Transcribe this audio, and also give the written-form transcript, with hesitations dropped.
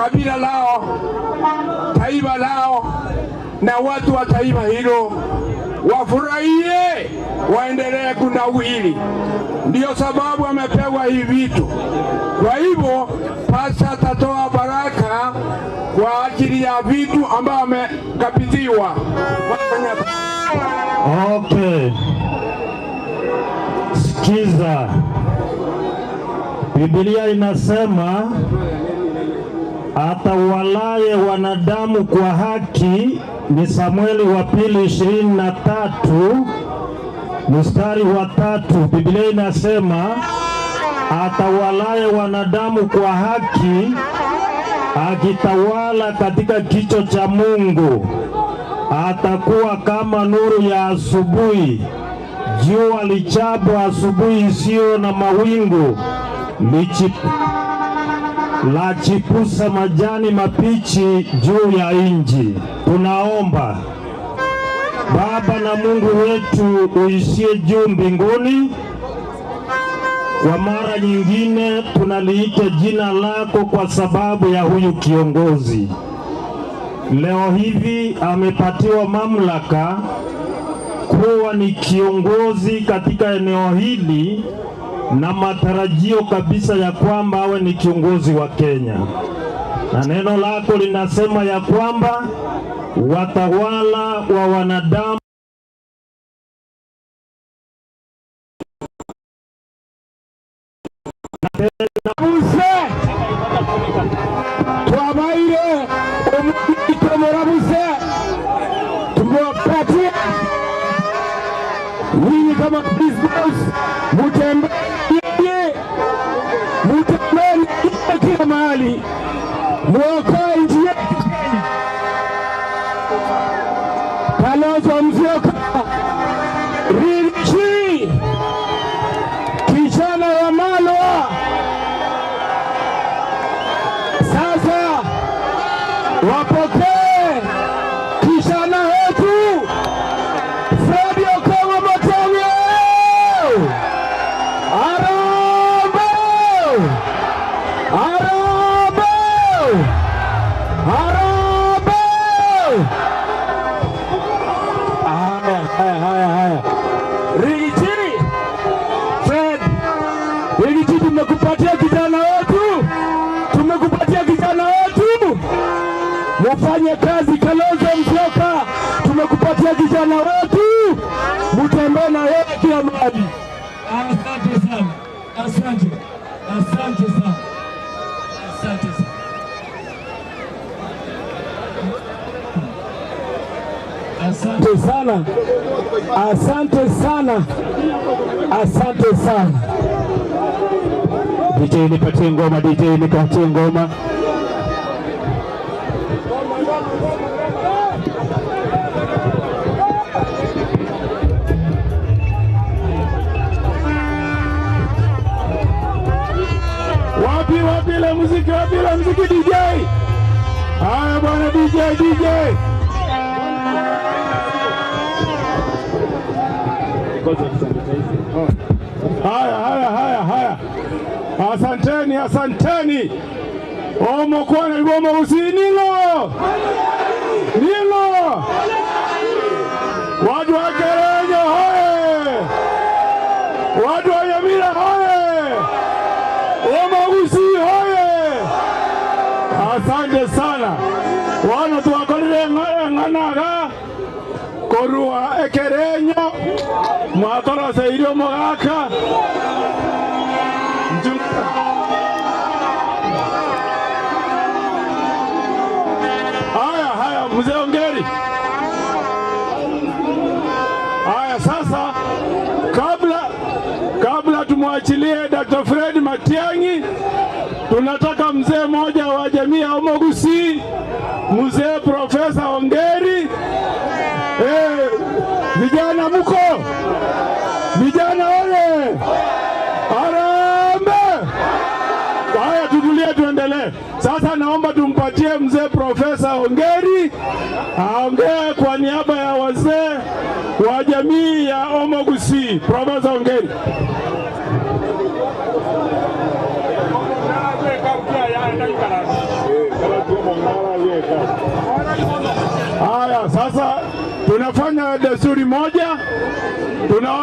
kabila lao, taifa lao, na watu wa taifa hilo wafurahie, waendelee kunawiri. Ndio sababu amepewa hivi vitu. Kwa hivyo pasta atatoa baraka kwa ajili ya vitu ambavyo amekabidhiwa. Okay. Sikiza. Biblia inasema atawalaye wanadamu kwa haki, ni Samueli wa pili 23 mstari wa 3. Biblia inasema atawalaye wanadamu kwa haki, akitawala katika kicho cha Mungu, atakuwa kama nuru ya asubuhi, jua lichapo asubuhi isiyo na mawingu, lachipusa majani mapichi juu ya nchi. Tunaomba. Baba na Mungu wetu uishie juu mbinguni, kwa mara nyingine tunaliita jina lako kwa sababu ya huyu kiongozi. Leo hivi amepatiwa mamlaka kuwa ni kiongozi katika eneo hili, na matarajio kabisa ya kwamba awe ni kiongozi wa Kenya. Na neno lako linasema ya kwamba watawala wa wanadamu tuwabaire umwitomerabuze tumewapatia nyinyi kama business, mutembee kila mahali, muokoe nchi yetu. Kalonzo Musyoka, Rigathi, kijana wa Malwa, sasa wapokee kijana wetu Fred Okoth Omotoge. Arambe! Arambe! Arambe! Haya. Rigathi, Fred, Rigathi, tumekupatia kijana wetu. Tumekupatia kijana wetu. Mufanye kazi. Kalonzo Musyoka, tumekupatia kijana wetu. Mutembee na yeye kila mahali. Asante sana. Asante. Asante sana. Asante sana. Asante sana. Asante sana. Asante sana. DJ nipatie ngoma, DJ nipatie ngoma. Wapi la muziki, wapi la muziki DJ? Haya bwana DJ. Haya. Asanteni. Omo kwana libomo usinilo. Nilo. Watu wa Kerenyo hoye. Watu wa Nyamira hoye. Omo usi hoye. Asante sana. Wana tuwakolile nganaga korua Kerenyo mwakolo sairio mogaka. Haya mzee Ongeri. Haya sasa, kabla tumwachilie Dr. Fred Matiang'i, tunataka mzee mmoja wa jamii ya Omogusi, mzee Profesa Ongeri. Vijana muko? Vijana wale? Arambe! Haya tutulie tuendelee. Sasa naomba tumpatie mzee Profesa Ongeri aongee kwa niaba ya wazee wa jamii ya Omogusi. Profesa Ongeri. Haya, sasa tunafanya desturi moja, tunaomba